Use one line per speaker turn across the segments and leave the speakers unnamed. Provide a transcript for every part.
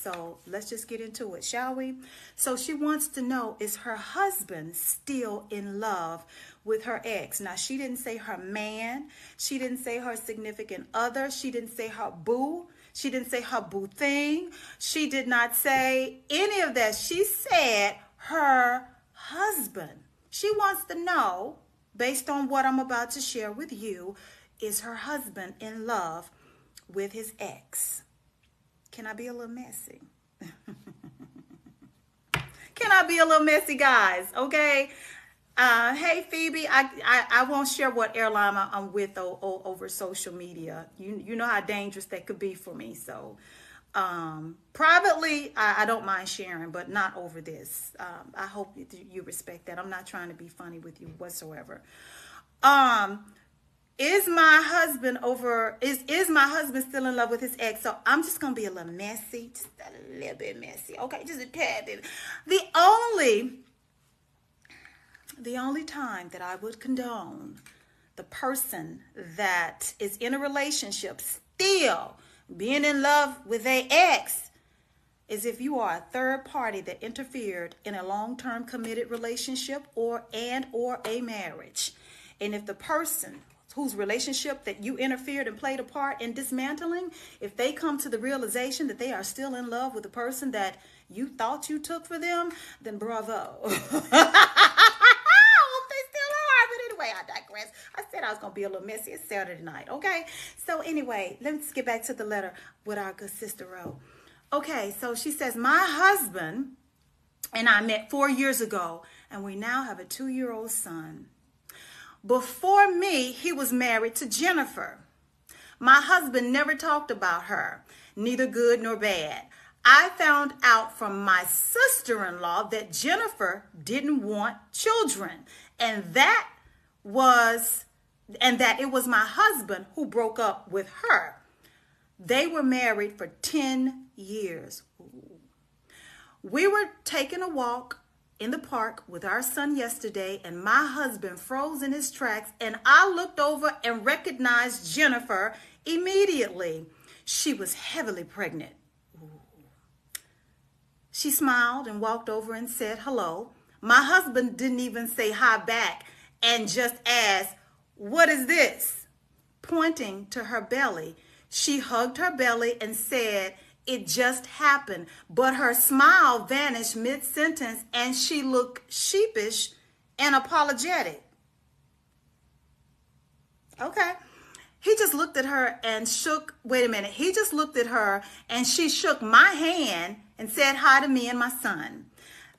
So let's just get into it, shall we? So she wants to know, is her husband still in love with her ex? Now, she didn't say her man. She didn't say her significant other. She didn't say her boo. She didn't say her boo thing. She did not say any of that. She said her husband. She wants to know, based on what I'm about to share with you, is her husband in love with his ex? Can I be a little messy? Can I be a little messy, guys? Okay. Hey, Phoebe, I won't share what airline I'm with over social media. You know how dangerous that could be for me. So privately, I don't mind sharing, but not over this. I hope you respect that. I'm not trying to be funny with you whatsoever. Is my husband still in love with his ex? So I'm just gonna be a little messy, just a little bit messy. Okay, just a tad bit. The only time that I would condone the person that is in a relationship still being in love with their ex is if you are a third party that interfered in a long-term committed relationship or a marriage. And if the person whose relationship that you interfered and played a part in dismantling, if they come to the realization that they are still in love with the person that you thought you took for them, then bravo. I digress. I said I was going to be a little messy. It's Saturday night, okay? So anyway, let's get back to the letter with our good sister Ro. Okay, so she says, my husband and I met 4 years ago, and we now have a 2-year-old son. Before me, he was married to Jennifer. My husband never talked about her, neither good nor bad. I found out from my sister-in-law that Jennifer didn't want children, and that it was my husband who broke up with her. They were married for 10 years. We were taking a walk in the park with our son yesterday, and my husband froze in his tracks, and I looked over and recognized Jennifer immediately. She was heavily pregnant. She smiled and walked over and said hello. My husband didn't even say hi back and just asked, "What is this?" Pointing to her belly. She hugged her belly and said, "It just happened." But her smile vanished mid-sentence and she looked sheepish and apologetic. Okay. He just looked at her and shook, He just looked at her and she shook my hand and said hi to me and my son.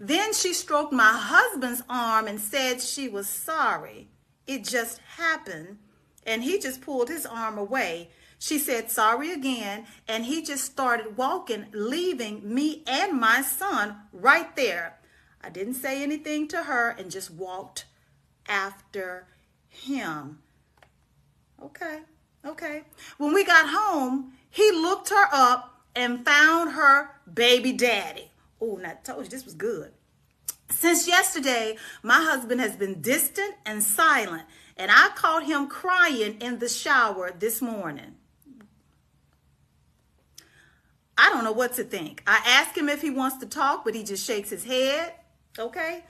Then she stroked my husband's arm and said she was sorry. It just happened. And he just pulled his arm away. She said sorry again, and he just started walking, leaving me and my son right there. I didn't say anything to her and just walked after him. Okay. When we got home, he looked her up and found her baby daddy. Oh, and I told you this was good. Since yesterday, my husband has been distant and silent, and I caught him crying in the shower this morning. I don't know what to think. I asked him if he wants to talk, but he just shakes his head. Okay.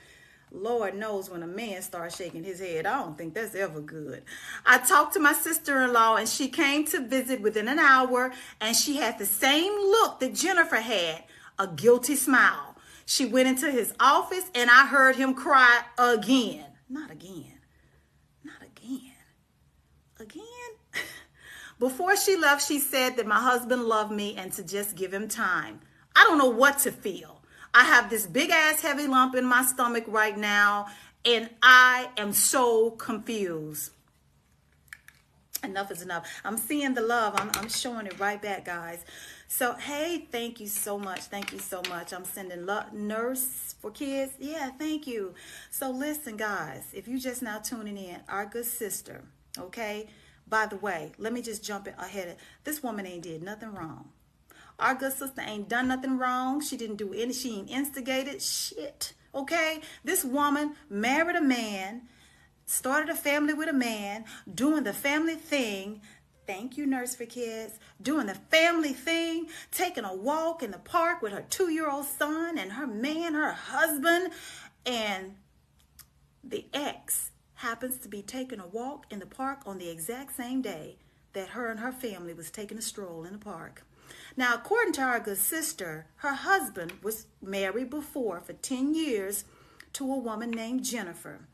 Lord knows when a man starts shaking his head, I don't think that's ever good. I talked to my sister-in-law and she came to visit within an hour, and she had the same look that Jennifer had, a guilty smile. She went into his office and I heard him cry again. Not again. Before she left, she said that my husband loved me and to just give him time. I don't know what to feel. I have this big ass heavy lump in my stomach right now, and I am so confused. Enough is enough. I'm seeing the love. I'm showing it right back, guys. So, hey, thank you so much. Thank you so much. I'm sending love. Nurse for kids. Yeah, thank you. So listen, guys, if you just now tuning in, our good sister, okay? By the way, let me just jump ahead. This woman ain't did nothing wrong. Our good sister ain't done nothing wrong. She didn't do any, she ain't instigated shit, okay? This woman married a man, started a family with a man, doing the family thing, Thank you, Nurse for Kids. Doing the family thing, taking a walk in the park with her 2-year-old son and her man, her husband, and the ex happens to be taking a walk in the park on the exact same day that her and her family was taking a stroll in the park. Now, according to our good sister, her husband was married before for 10 years to a woman named Jennifer.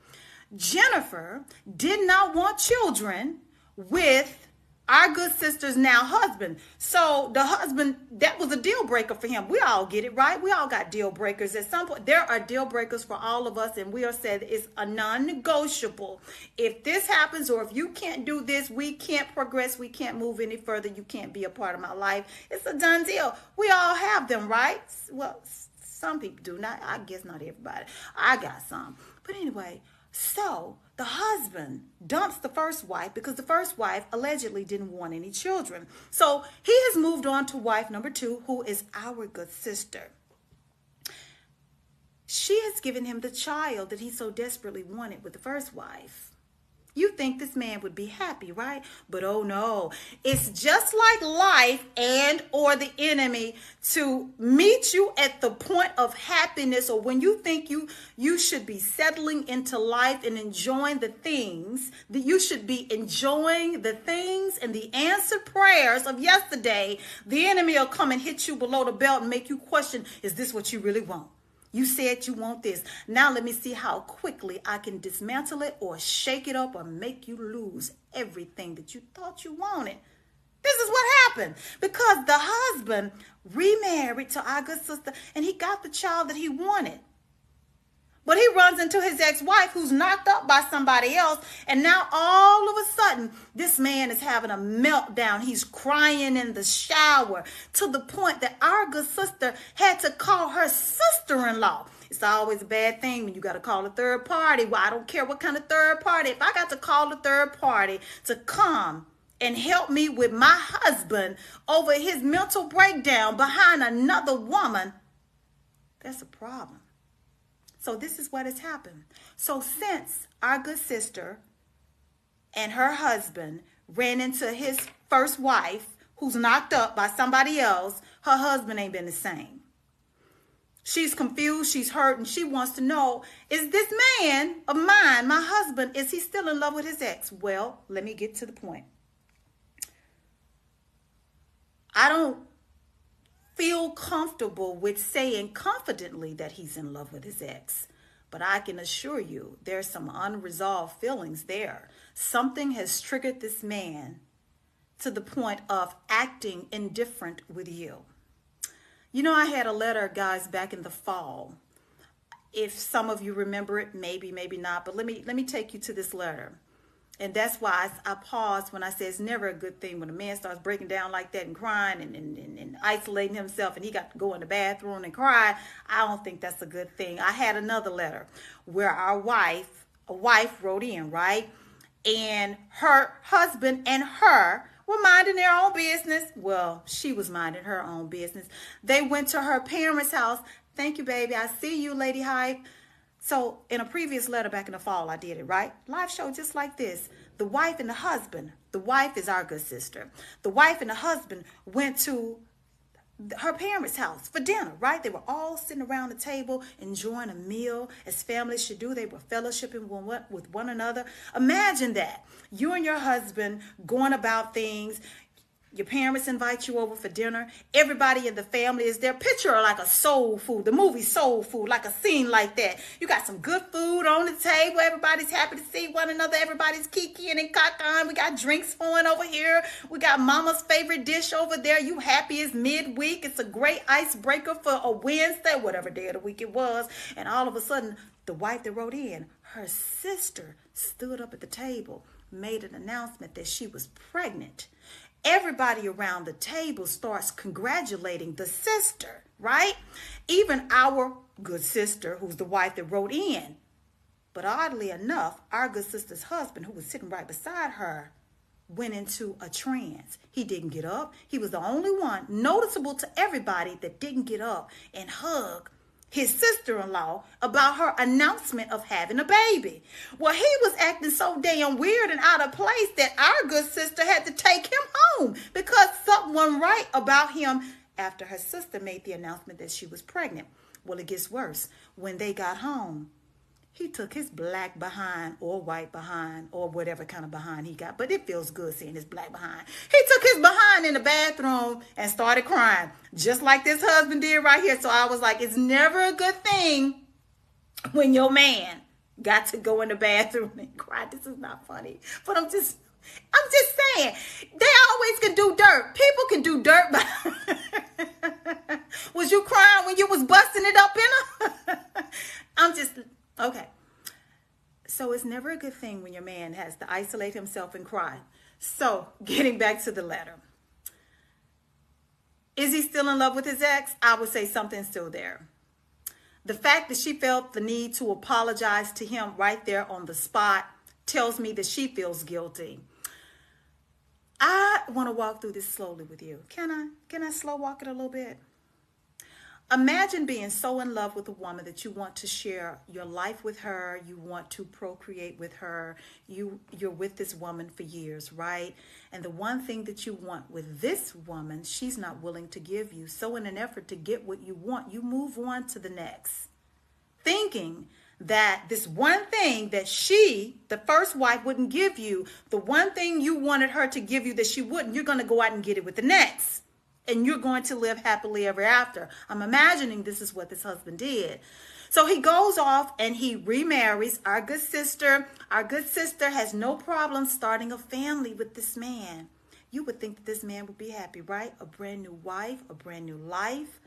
Jennifer did not want children with our good sister's now husband. So the husband, that was a deal breaker for him. We all get it, right? We all got deal breakers. At some point, there are deal breakers for all of us, and we are said it's a non-negotiable. If this happens, or if you can't do this, we can't progress, we can't move any further, you can't be a part of my life. It's a done deal. We all have them, right? Well, some people do. Not, I guess not everybody. I got some. But anyway, so the husband dumps the first wife because the first wife allegedly didn't want any children. So he has moved on to wife number 2, who is our good sister. She has given him the child that he so desperately wanted with the first wife. You think this man would be happy, right? But oh no, it's just like life and or the enemy to meet you at the point of happiness, or when you think you should be settling into life and enjoying the things, that you should be enjoying the things and the answered prayers of yesterday. The enemy will come and hit you below the belt and make you question, is this what you really want? You said you want this. Now let me see how quickly I can dismantle it or shake it up or make you lose everything that you thought you wanted. This is what happened because the husband remarried to our good sister and he got the child that he wanted. But he runs into his ex-wife who's knocked up by somebody else. And now all of a sudden, this man is having a meltdown. He's crying in the shower to the point that our good sister had to call her sister-in-law. It's always a bad thing when you got to call a third party. Well, I don't care what kind of third party. If I got to call a third party to come and help me with my husband over his mental breakdown behind another woman, that's a problem. So this is what has happened. So since our good sister and her husband ran into his first wife, who's knocked up by somebody else, her husband ain't been the same. She's confused, she's hurt, and she wants to know, is this man of mine, my husband, is he still in love with his ex? Well, let me get to the point. I don't feel comfortable with saying confidently that he's in love with his ex, but I can assure you there's some unresolved feelings there. Something has triggered this man to the point of acting indifferent with you. You know, I had a letter, guys, back in the fall. If some of you remember it, maybe not, but let me take you to this letter. And that's why I paused when I said it's never a good thing when a man starts breaking down like that and crying and isolating himself and he got to go in the bathroom and cry. I don't think that's a good thing. I had another letter where a wife wrote in, right? And her husband and her were minding their own business. Well, she was minding her own business. They went to her parents' house. Thank you, baby. I see you, Lady Hype. So in a previous letter back in the fall, I did it, right? Live show just like this. The wife and the husband, the wife is our good sister. The wife and the husband went to her parents' house for dinner, right? They were all sitting around the table enjoying a meal as families should do. They were fellowshipping with one another. Imagine that. You and your husband going about things. Your parents invite you over for dinner. Everybody in the family is there. Picture like a soul food, the movie Soul Food, like a scene like that. You got some good food on the table. Everybody's happy to see one another. Everybody's kikiing and cacaing. We got drinks flowing over here. We got mama's favorite dish over there. You happy it's midweek. It's a great icebreaker for a Wednesday, whatever day of the week it was. And all of a sudden, the wife that wrote in, her sister stood up at the table, made an announcement that she was pregnant. Everybody around the table starts congratulating the sister, right? Even our good sister, who's the wife that wrote in. But oddly enough, our good sister's husband, who was sitting right beside her, went into a trance. He didn't get up. He was the only one, noticeable to everybody, that didn't get up and hug his sister-in-law, about her announcement of having a baby. Well, he was acting so damn weird and out of place that our good sister had to take him home because something wasn't right about him after her sister made the announcement that she was pregnant. Well, it gets worse. When they got home, he took his black behind or white behind or whatever kind of behind he got. But it feels good seeing his black behind. He took his behind in the bathroom and started crying, just like this husband did right here. So I was like, it's never a good thing when your man got to go in the bathroom and cry. This is not funny. But I'm just saying, they always can do dirt. People can do dirt. Was you crying when you was busting it up in her? Okay. So it's never a good thing when your man has to isolate himself and cry. So getting back to the letter. Is he still in love with his ex? I would say something's still there. The fact that she felt the need to apologize to him right there on the spot tells me that she feels guilty. I want to walk through this slowly with you. Can I slow walk it a little bit? Imagine being so in love with a woman that you want to share your life with her. You want to procreate with her. You're with this woman for years, right? And the one thing that you want with this woman, she's not willing to give you. So in an effort to get what you want, you move on to the next, thinking that this one thing that she, the first wife, wouldn't give you, the one thing you wanted her to give you that she wouldn't, you're going to go out and get it with the next. And you're going to live happily ever after. I'm imagining this is what this husband did. So he goes off and he remarries our good sister. Our good sister has no problem starting a family with this man. You would think that this man would be happy, right? A brand new wife, a brand new life.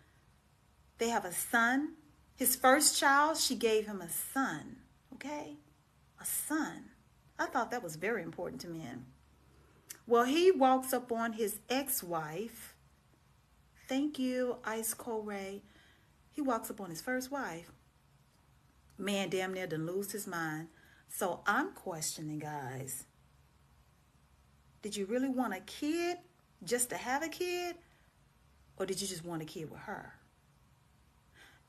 They have a son. His first child, she gave him a son. Okay? A son. I thought that was very important to men. Well, he walks up on his ex-wife. Thank you, Ice Cold Ray. He walks up on his first wife. Man damn near done lose his mind. So I'm questioning, guys. Did you really want a kid just to have a kid? Or did you just want a kid with her?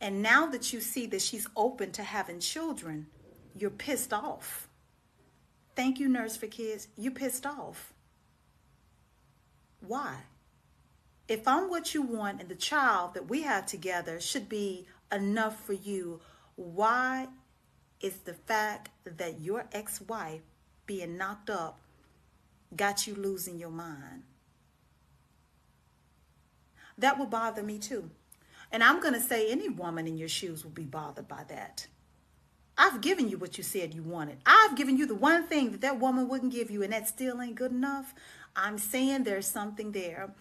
And now that you see that she's open to having children, you're pissed off. Thank you, Nurse for Kids. You're pissed off. Why? If I'm what you want and the child that we have together should be enough for you, why is the fact that your ex-wife being knocked up got you losing your mind? That would bother me too. And I'm going to say any woman in your shoes will be bothered by that. I've given you what you said you wanted. I've given you the one thing that that woman wouldn't give you, and that still ain't good enough. I'm saying there's something there.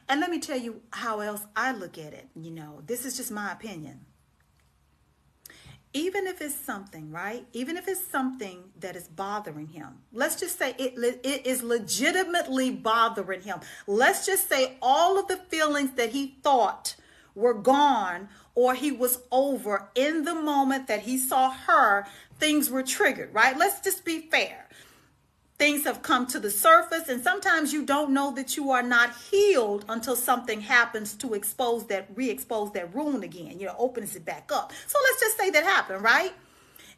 And let me tell you how else I look at it. You know, this is just my opinion. Even if it's something, right? Even if it's something that is bothering him. Let's just say it is legitimately bothering him. Let's just say all of the feelings that he thought were gone or he was over in the moment that he saw her, things were triggered, right? Let's just be fair. Things have come to the surface, and sometimes you don't know that you are not healed until something happens to re-expose that wound again, opens it back up. So let's just say that happened, right?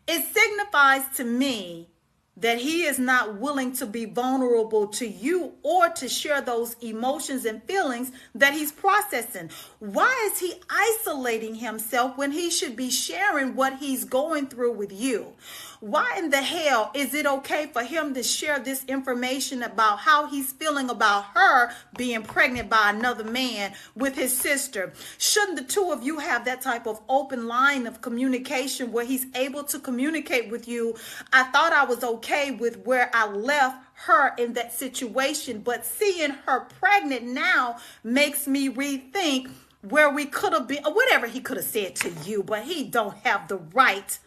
It signifies to me that he is not willing to be vulnerable to you or to share those emotions and feelings that he's processing. Why is he isolating himself when he should be sharing what he's going through with you? Why in the hell is it okay for him to share this information about how he's feeling about her being pregnant by another man with his sister? Shouldn't the two of you have that type of open line of communication where he's able to communicate with you? I thought I was okay with where I left her in that situation, but seeing her pregnant now makes me rethink where we could have been, or whatever he could have said to you, but he don't have the right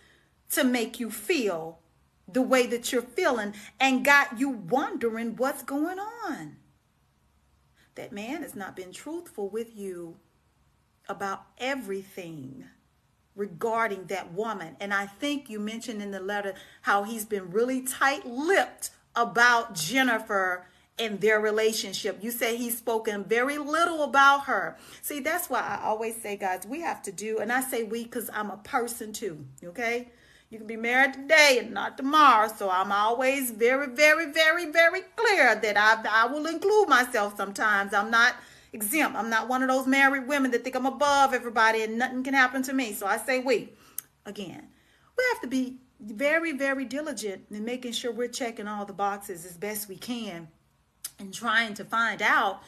to make you feel the way that you're feeling and got you wondering what's going on. That man has not been truthful with you about everything regarding that woman. And I think you mentioned in the letter how he's been really tight-lipped about Jennifer in their relationship. You say he's spoken very little about her. See, that's why I always say, guys, we have to do, and I say we because I'm a person too, okay? You can be married today and not tomorrow. So I'm always very, very, very, very clear that I will include myself sometimes. I'm not exempt. I'm not one of those married women that think I'm above everybody and nothing can happen to me. So I say we. Again, we have to be very, very diligent in making sure we're checking all the boxes as best we can and trying to find out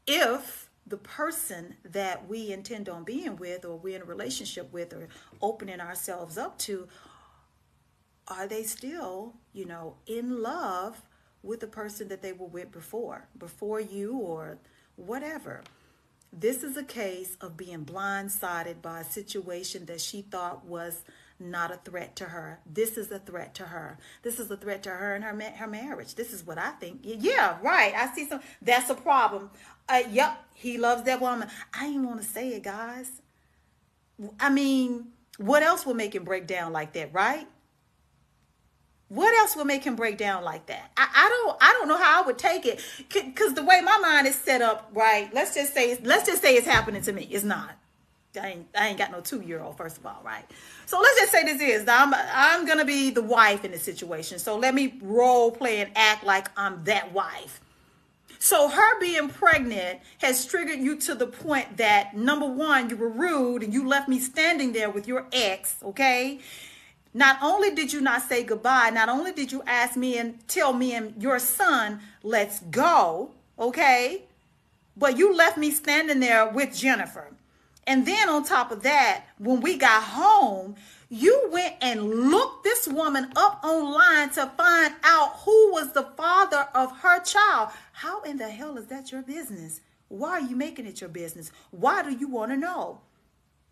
if the person that we intend on being with, or we're in a relationship with, or opening ourselves up to, are they still, in love with the person that they were with before you or whatever. This is a case of being blindsided by a situation that she thought was not a threat to her. This is a threat to her. This is a threat to her and her marriage. This is what I think. Yeah, right. I see some. That's a problem. Yep, he loves that woman. I didn't want to say it, guys. I mean, what else will make him break down like that, right? What else will make him break down like that? I don't know how I would take it, because the way my mind is set up, right? Let's just say it's happening to me. It's not. I ain't got no 2-year-old, first of all, right? So let's just say this is. I'm gonna be the wife in this situation. So let me role play and act like I'm that wife. So her being pregnant has triggered you to the point that, number one, you were rude and you left me standing there with your ex, okay? Not only did you not say goodbye, not only did you ask me and tell me and your son, let's go, okay? But you left me standing there with Jennifer. And then on top of that, when we got home, you went and looked this woman up online to find out who was the father of her child. How in the hell is that your business? Why are you making it your business? Why do you want to know?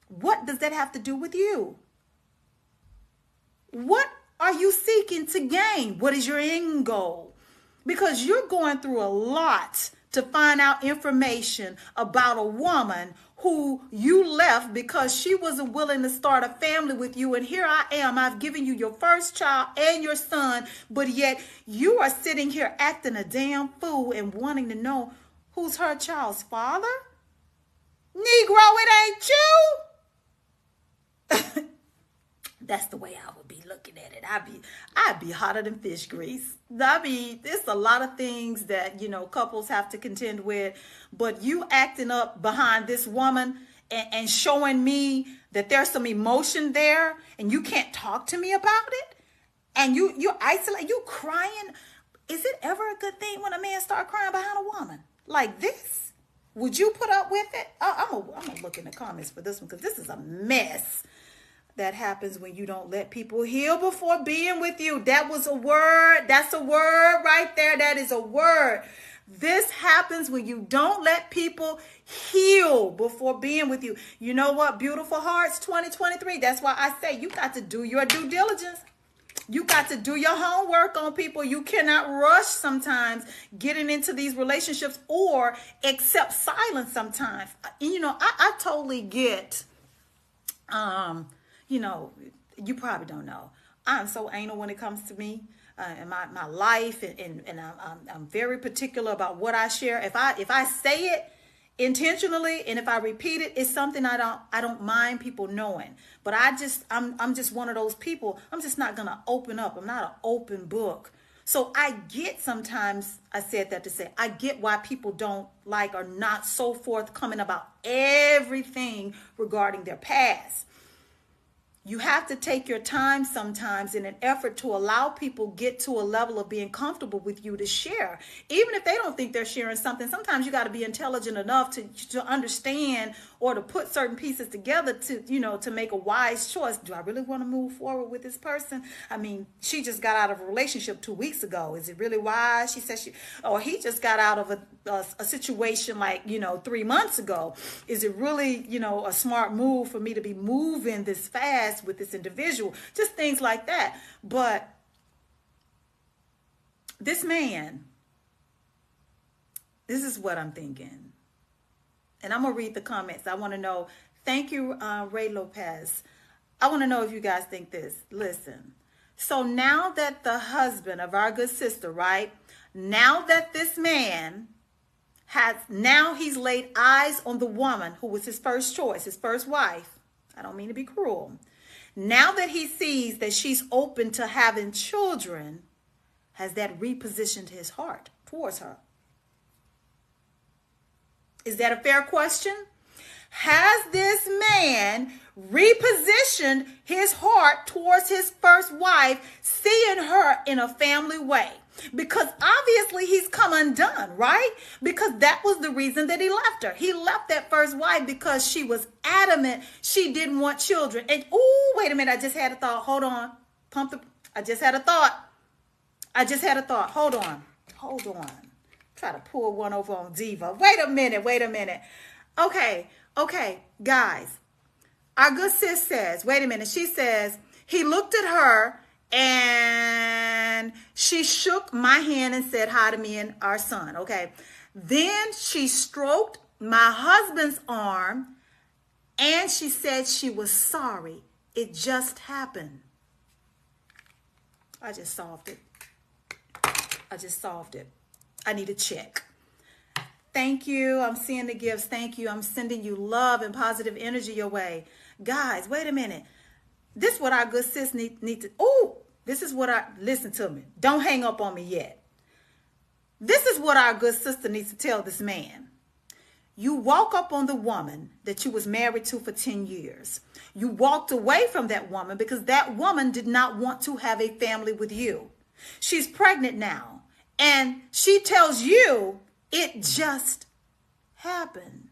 What does that have to do with you? What are you seeking to gain? What is your end goal? Because you're going through a lot to find out information about a woman who you left because she wasn't willing to start a family with you. And here I am, I've given you your first child and your son, but yet you are sitting here acting a damn fool and wanting to know who's her child's father? Negro, it ain't you. That's the way I would be looking at it. I'd be hotter than fish grease. There's a lot of things that, couples have to contend with, but you acting up behind this woman and showing me that there's some emotion there and you can't talk to me about it, and you isolate, you crying. Is it ever a good thing when a man start crying behind a woman like this? Would you put up with it? I'm gonna look in the comments for this one, because this is a mess. That happens when you don't let people heal before being with you. That was a word. That's a word right there. That is a word. This happens when you don't let people heal before being with you. You know what? Beautiful Hearts 2023. That's why I say you got to do your due diligence. You got to do your homework on people. You cannot rush sometimes getting into these relationships or accept silence sometimes. I totally get, you probably don't know. I'm so anal when it comes to me and my life, and I'm very particular about what I share. If I say it intentionally and if I repeat it, it's something I don't mind people knowing. But I'm just one of those people. I'm just not gonna open up. I'm not an open book. So I get, sometimes I said that to say, I get why people don't like or not so forthcoming about everything regarding their past. You have to take your time sometimes in an effort to allow people get to a level of being comfortable with you to share. Even if they don't think they're sharing something, sometimes you got to be intelligent enough to understand or to put certain pieces together to make a wise choice. Do I really want to move forward with this person? I mean, she just got out of a relationship 2 weeks ago. Is it really wise? She said or he just got out of a situation like, 3 months ago. Is it really, a smart move for me to be moving this fast with this individual? Just things like that. But this man, this is what I'm thinking. And I'm going to read the comments. I want to know. Thank you, Ray Lopez. I want to know if you guys think this. Listen. So now that the husband of our good sister, right? Now that this man he's laid eyes on the woman who was his first choice, his first wife. I don't mean to be cruel. Now that he sees that she's open to having children, has that repositioned his heart towards her? Is that a fair question? Has this man repositioned his heart towards his first wife, seeing her in a family way? Because obviously he's come undone, right? Because that was the reason that he left her. He left that first wife because she was adamant she didn't want children. And, oh, wait a minute, I just had a thought. Hold on. I just had a thought. Hold on. Try to pull one over on Diva. Wait a minute. Okay, guys. Our good sis says, wait a minute. She says, he looked at her and she shook my hand and said hi to me and our son. Okay. Then she stroked my husband's arm and she said she was sorry. It just happened. I just solved it. I need a check. Thank you. I'm seeing the gifts. Thank you. I'm sending you love and positive energy your way. Guys, wait a minute. This is what our good sis need to, listen to me. Don't hang up on me yet. This is what our good sister needs to tell this man. You walk up on the woman that you was married to for 10 years. You walked away from that woman because that woman did not want to have a family with you. She's pregnant now. And she tells you it just happened.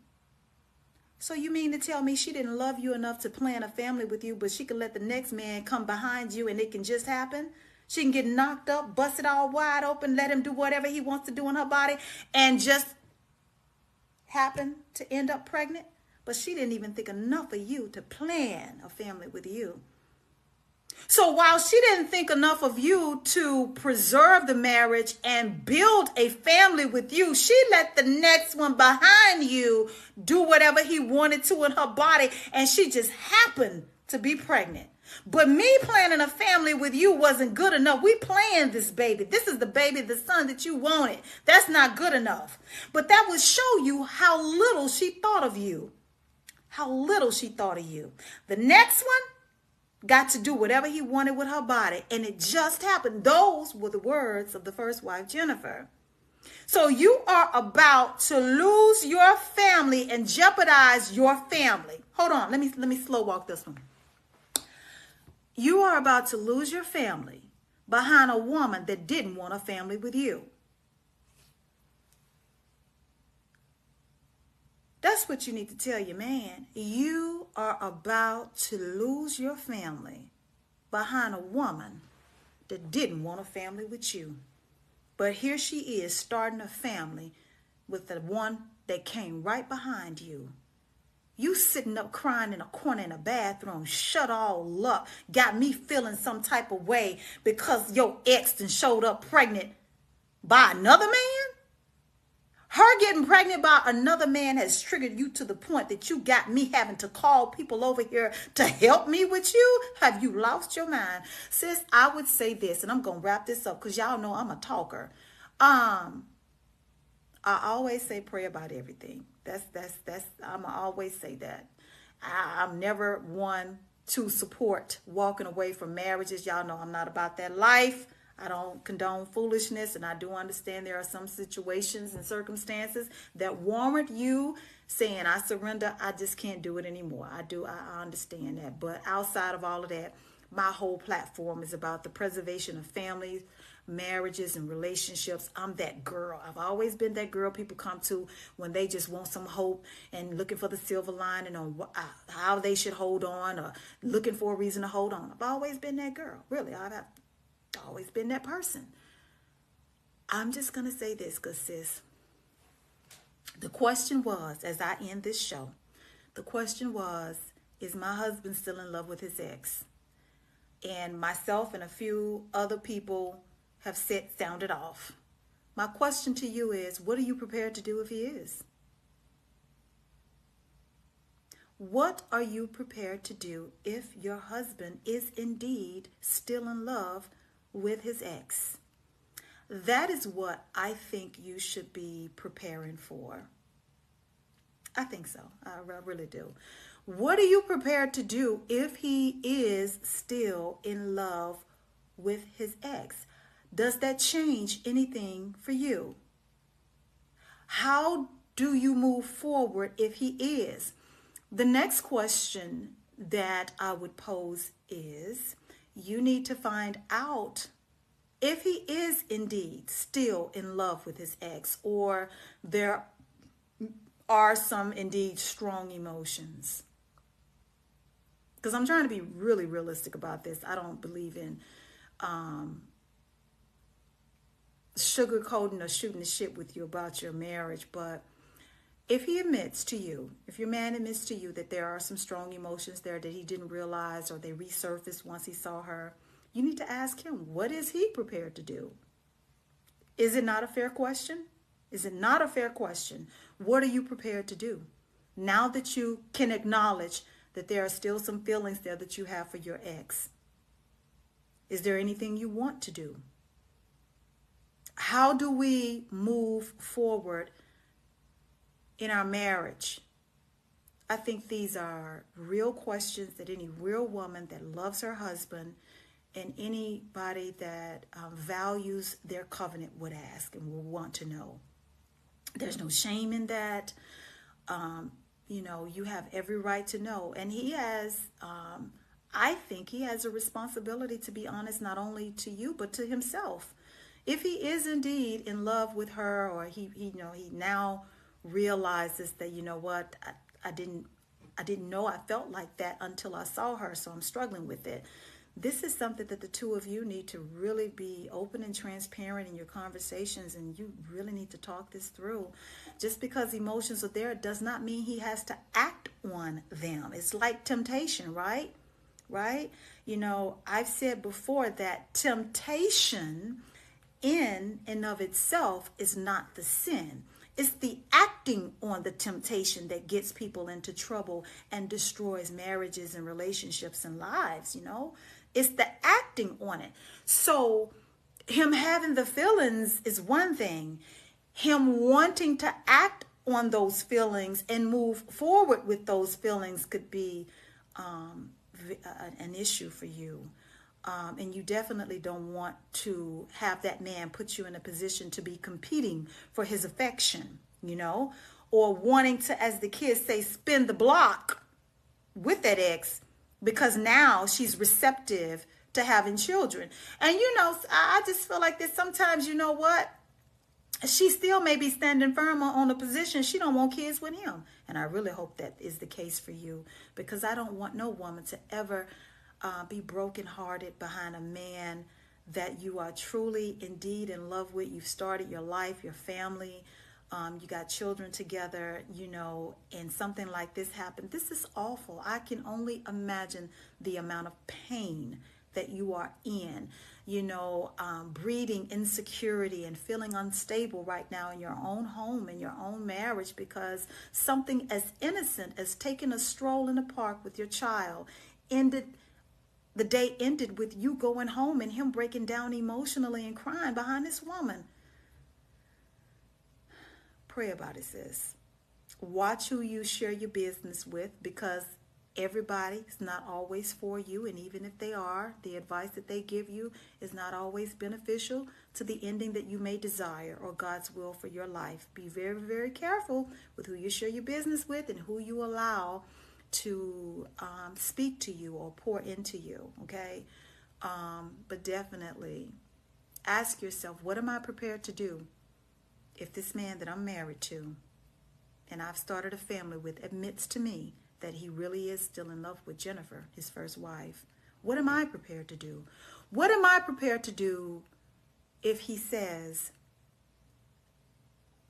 So you mean to tell me she didn't love you enough to plan a family with you, but she can let the next man come behind you and it can just happen? She can get knocked up, busted all wide open, let him do whatever he wants to do in her body and just happen to end up pregnant? But she didn't even think enough of you to plan a family with you. So while she didn't think enough of you to preserve the marriage and build a family with you, she let the next one behind you do whatever he wanted to in her body, and she just happened to be pregnant. But me planning a family with you wasn't good enough. We planned this baby. This is the baby, the son that you wanted. That's not good enough. But that would show you how little she thought of you. The next one got to do whatever he wanted with her body, and it just happened. Those were the words of the first wife, Jennifer. So you are about to lose your family and jeopardize your family. Hold on, let me slow walk this one. You are about to lose your family behind a woman that didn't want a family with you. That's what you need to tell your man. You are about to lose your family behind a woman that didn't want a family with you. But here she is starting a family with the one that came right behind you. You sitting up crying in a corner in a bathroom, shut all up, got me feeling some type of way because your ex done showed up pregnant by another man? Her getting pregnant by another man has triggered you to the point that you got me having to call people over here to help me with you? Have you lost your mind? Sis, I would say this, and I'm going to wrap this up because y'all know I'm a talker. I always say pray about everything. I'm always say that. I'm never one to support walking away from marriages. Y'all know I'm not about that life. I don't condone foolishness, and I do understand there are some situations and circumstances that warrant you saying, I surrender, I just can't do it anymore. I understand that. But outside of all of that, my whole platform is about the preservation of families, marriages, and relationships. I'm that girl. I've always been that girl people come to when they just want some hope and looking for the silver lining on how they should hold on or looking for a reason to hold on. I've always been that girl. Really, I've always been that person. I'm just going to say this, because sis, the question was, as I end this show, the question was, is my husband still in love with his ex? And myself and a few other people have sounded off. My question to you is, what are you prepared to do if he is? What are you prepared to do if your husband is indeed still in love with his ex? That is what I think you should be preparing for. I think so. I really do. What are you prepared to do if he is still in love with his ex? Does that change anything for you? How do you move forward if he is? The next question that I would pose is you need to find out if he is indeed still in love with his ex, or there are some indeed strong emotions. Because I'm trying to be really realistic about this. I don't believe in sugarcoating or shooting the shit with you about your marriage. But if he admits to you, if your man admits to you that there are some strong emotions there that he didn't realize, or they resurfaced once he saw her, you need to ask him, what is he prepared to do? Is it not a fair question? Is it not a fair question? What are you prepared to do? Now that you can acknowledge that there are still some feelings there that you have for your ex, is there anything you want to do? How do we move forward in our marriage? I think these are real questions that any real woman that loves her husband and anybody that values their covenant would ask and will want to know. There's no shame in that. You have every right to know. And he has, I think he has a responsibility to be honest, not only to you, but to himself. If he is indeed in love with her, or he now realizes that, you know what, I didn't know I felt like that until I saw her, so I'm struggling with it. This is something that the two of you need to really be open and transparent in your conversations, and you really need to talk this through. Just because emotions are there does not mean he has to act on them. It's like temptation, right? Right? I've said before that temptation in and of itself is not the sin. It's the acting on the temptation that gets people into trouble and destroys marriages and relationships and lives, It's the acting on it. So him having the feelings is one thing. Him wanting to act on those feelings and move forward with those feelings could be an issue for you. And you definitely don't want to have that man put you in a position to be competing for his affection, or wanting to, as the kids say, spin the block with that ex because now she's receptive to having children. And, I just feel like that sometimes, you know what? She still may be standing firm on a position. She don't want kids with him. And I really hope that is the case for you, because I don't want no woman to ever be brokenhearted behind a man that you are truly indeed in love with. You've started your life, your family, you got children together, and something like this happened. This is awful. I can only imagine the amount of pain that you are in, breeding insecurity and feeling unstable right now in your own home, in your own marriage, because something as innocent as taking a stroll in the park with your child the day ended with you going home and him breaking down emotionally and crying behind this woman. Pray about it, sis. Watch who you share your business with, because everybody's not always for you. And even if they are, the advice that they give you is not always beneficial to the ending that you may desire or God's will for your life. Be very, very careful with who you share your business with and who you allow to speak to you or pour into you, okay? But definitely ask yourself, what am I prepared to do if this man that I'm married to and I've started a family with admits to me that he really is still in love with Jennifer, his first wife? What am I prepared to do? What am I prepared to do if he says,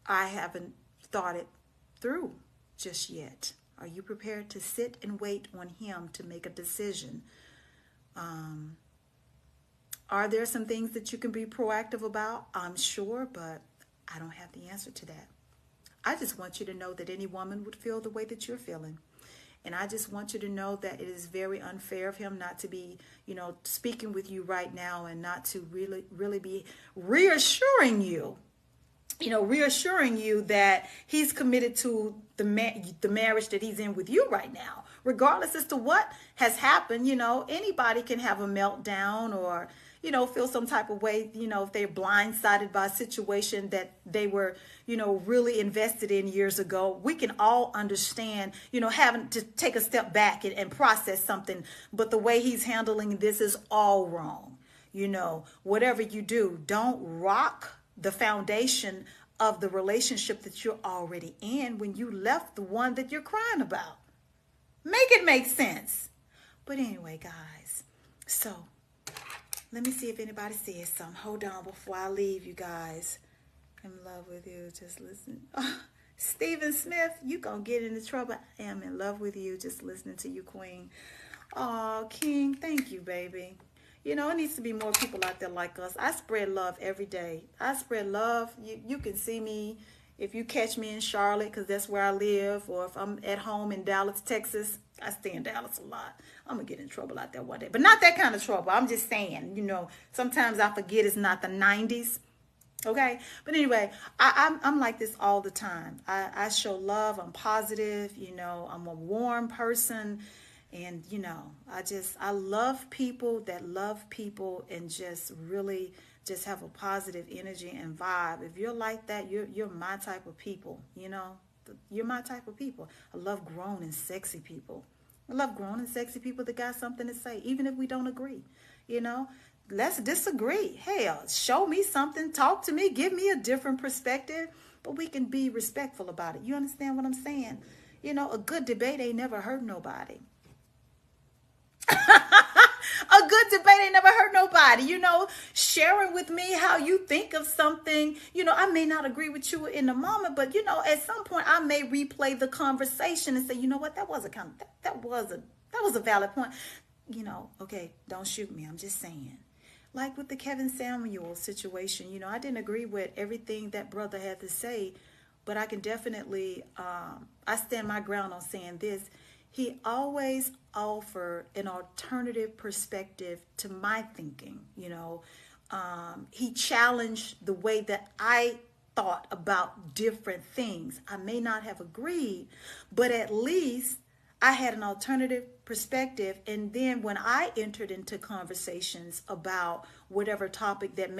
I haven't thought it through just yet? Are you prepared to sit and wait on him to make a decision? Are there some things that you can be proactive about? I'm sure, but I don't have the answer to that. I just want you to know that any woman would feel the way that you're feeling. And I just want you to know that it is very unfair of him not to be, speaking with you right now and not to really be reassuring you that he's committed to the marriage that he's in with you right now, regardless as to what has happened. Anybody can have a meltdown or, feel some type of way, if they're blindsided by a situation that they were, really invested in years ago. We can all understand, having to take a step back and process something. But the way he's handling this is all wrong. Whatever you do, don't rock the foundation of the relationship that you're already in when you left the one that you're crying about. Make it make sense. But anyway, guys, so let me see if anybody says something. Hold on before I leave, you guys. I'm in love with you. Just listen. Oh, Stephen Smith, you gonna get into trouble. I am in love with you. Just listening to you, Queen. Oh, King, thank you, baby. It needs to be more people out there like us. I spread love every day. I spread love. You can see me if you catch me in Charlotte, because that's where I live, or if I'm at home in Dallas, Texas. I stay in Dallas a lot. I'm going to get in trouble out there one day. But not that kind of trouble. I'm just saying, sometimes I forget it's not the 90s. Okay? But anyway, I'm like this all the time. I show love. I'm positive. I'm a warm person. And, I love people that love people and just really just have a positive energy and vibe. If you're like that, you're my type of people, You're my type of people. I love grown and sexy people. I love grown and sexy people that got something to say, even if we don't agree, Let's disagree. Hell, show me something, talk to me, give me a different perspective, but we can be respectful about it. You understand what I'm saying? A good debate ain't never hurt nobody. A good debate ain't never hurt nobody. Sharing with me how you think of something. I may not agree with you in the moment, but at some point I may replay the conversation and say, you know what, that was a valid point. Okay, don't shoot me. I'm just saying. Like with the Kevin Samuel situation, I didn't agree with everything that brother had to say, but I can definitely, I stand my ground on saying this. He always offered an alternative perspective to my thinking. He challenged the way that I thought about different things. I may not have agreed, but at least I had an alternative perspective. And then when I entered into conversations about whatever topic that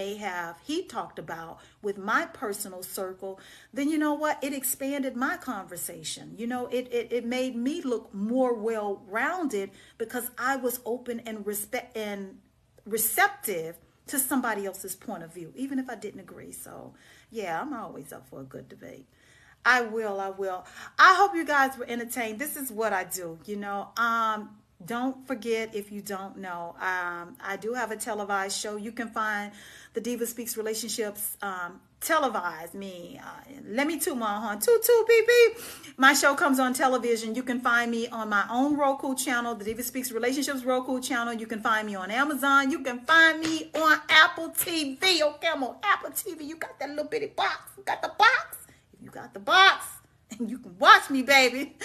he talked about with my personal circle, then you know what? It expanded my conversation. It made me look more well-rounded because I was open and receptive to somebody else's point of view, even if I didn't agree. So yeah, I'm always up for a good debate. I will. I hope you guys were entertained. This is what I do, Don't forget, if you don't know, I do have a televised show. You can find the DivaSpeaks Relationships televised. Let me toot my horn. Toot, toot, beep, beep. My show comes on television. You can find me on my own Roku channel, the DivaSpeaks Relationships Roku channel. You can find me on Amazon. You can find me on Apple TV. Okay, I'm on Apple TV. You got that little bitty box. You got the box. You got the box and you can watch me, baby.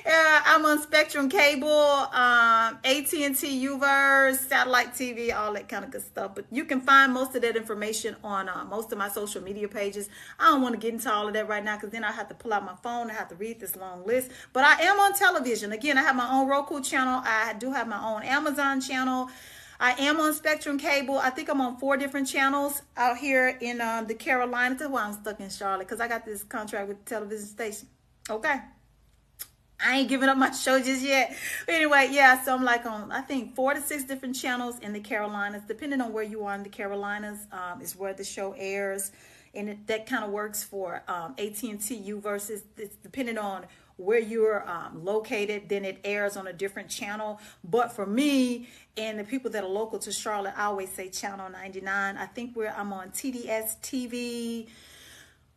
I'm on Spectrum Cable, AT&T Uverse, satellite TV, all that kind of good stuff. But you can find most of that information on most of my social media pages. I don't want to get into all of that right now because then I have to pull out my phone. I have to read this long list. But I am on television. Again, I have my own Roku channel. I do have my own Amazon channel. I am on Spectrum Cable. I think I'm on 4 different channels out here in the Carolinas. That's why I'm stuck in Charlotte, because I got this contract with the television station. Okay. I ain't giving up my show just yet. But anyway, yeah, so I'm like on, I think, 4 to 6 different channels in the Carolinas. Depending on where you are in the Carolinas is where the show airs. And that kind of works for AT&T U versus, it's depending on where you're located, then it airs on a different channel. But for me and the people that are local to Charlotte, I always say channel 99. I think I'm on TDS TV.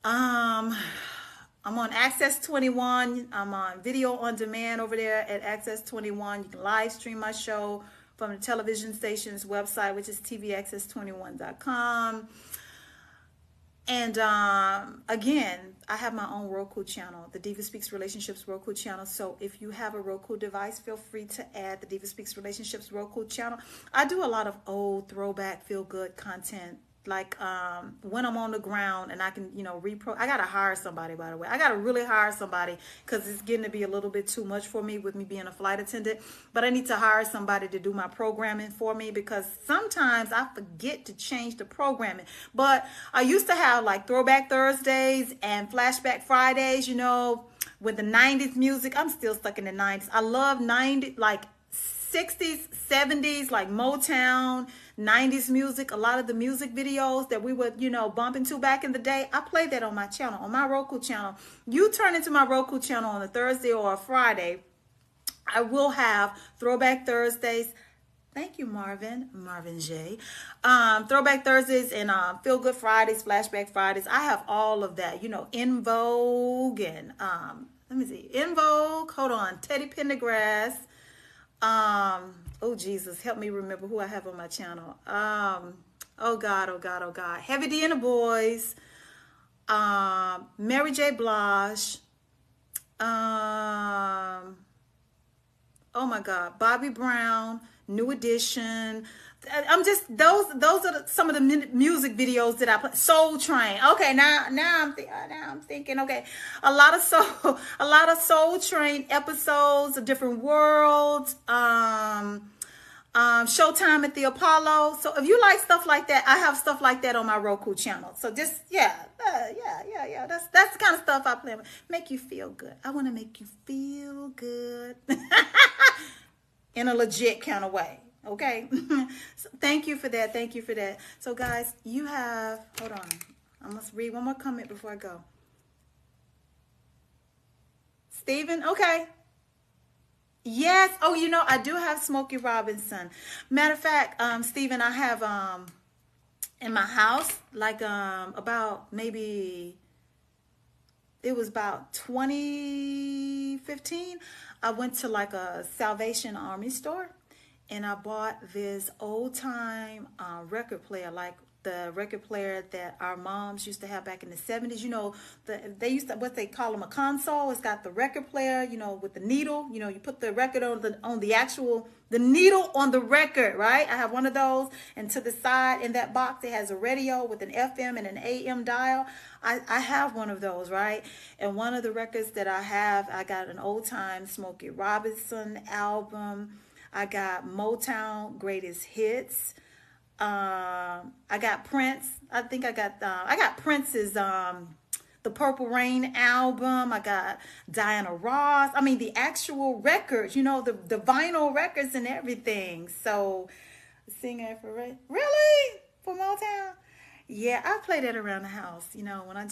I'm on Access 21. I'm on video on demand over there at Access 21. You can live stream my show from the television station's website, which is tvaccess21.com. And again, I have my own Roku channel, the DivaSpeaks Relationships Roku channel. So if you have a Roku device, feel free to add the DivaSpeaks Relationships Roku channel. I do a lot of old throwback feel good content. Like when I'm on the ground and I can, I got to hire somebody, by the way. I got to really hire somebody because it's getting to be a little bit too much for me with me being a flight attendant. But I need to hire somebody to do my programming for me because sometimes I forget to change the programming. But I used to have like Throwback Thursdays and Flashback Fridays, with the 90s music. I'm still stuck in the 90s. I love 90s, like 60s, 70s, like Motown, 90s music. A lot of the music videos that we would, bump into back in the day, I play that on my channel, on my Roku channel. You turn into my Roku channel on a Thursday or a Friday, I will have Throwback Thursdays. Thank you, Marvin J. Throwback Thursdays and Feel Good Fridays, Flashback Fridays. I have all of that, In Vogue and let me see, In Vogue. Hold on, Teddy Pendergrass. Oh Jesus, help me remember who I have on my channel. Oh God. Heavy D and the Boys. Mary J. Blige. Oh my God, Bobby Brown, New Edition. I'm just those are some of the music videos that I play. Soul Train. Okay, now I'm thinking. Okay, a lot of Soul Train episodes of different worlds. Showtime at the Apollo. So if you like stuff like that, I have stuff like that on my Roku channel. So just yeah. That's the kind of stuff I play with. Make you feel good. I want to make you feel good in a legit kind of way. Okay. So thank you for that. So guys, you have, hold on. I must read one more comment before I go. Stephen, okay. Yes. Oh, I do have Smokey Robinson. Matter of fact, Stephen, I have in my house, like about maybe it was about 2015. I went to like a Salvation Army store and I bought this old time record player, like the record player that our moms used to have back in the 70s. They used to, what they call them, a console. It's got the record player, with the needle. You put the record on the needle on the record, right? I have one of those. And to the side in that box, it has a radio with an FM and an AM dial. I have one of those, right? And one of the records that I have, I got an old time Smokey Robinson album. I got Motown Greatest Hits. I got Prince. I think I got Prince's the Purple Rain album. I got Diana Ross. I mean the actual records, the vinyl records and everything. So singer for really for Motown. Yeah, I play that around the house. When I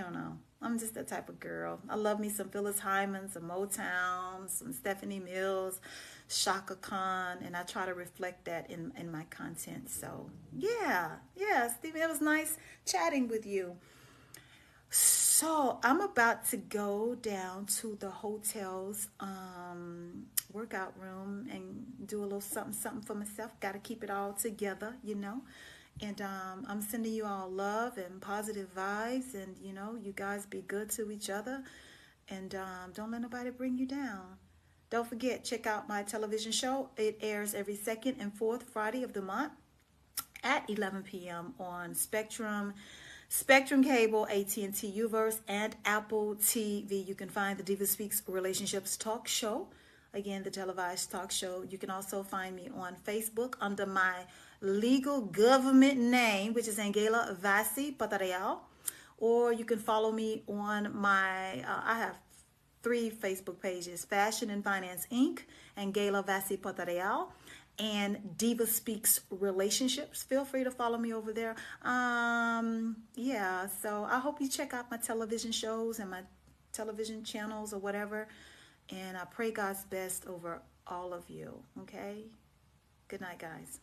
don't know. I'm just that type of girl. I love me some Phyllis Hyman, some Motown, some Stephanie Mills, Shaka Khan, and I try to reflect that in my content. So yeah, Stevie, it was nice chatting with you. So I'm about to go down to the hotel's workout room and do a little something for myself. Got to keep it all together, And I'm sending you all love and positive vibes, and you guys be good to each other, and don't let nobody bring you down. Don't forget, check out my television show. It airs every second and fourth Friday of the month at 11 p.m. on Spectrum Cable, AT&T Uverse, and Apple TV. You can find the DivaSpeaks Relationships Talk Show. Again, the televised talk show. You can also find me on Facebook under my legal government name, which is Angela Vasi Patarial. Or you can follow me on my, I have 3 Facebook pages, Fashion and Finance Inc., Angela Vasi Patarial, and DivaSpeaks Relationships. Feel free to follow me over there. Yeah, so I hope you check out my television shows and my television channels or whatever. And I pray God's best over all of you, okay? Good night, guys.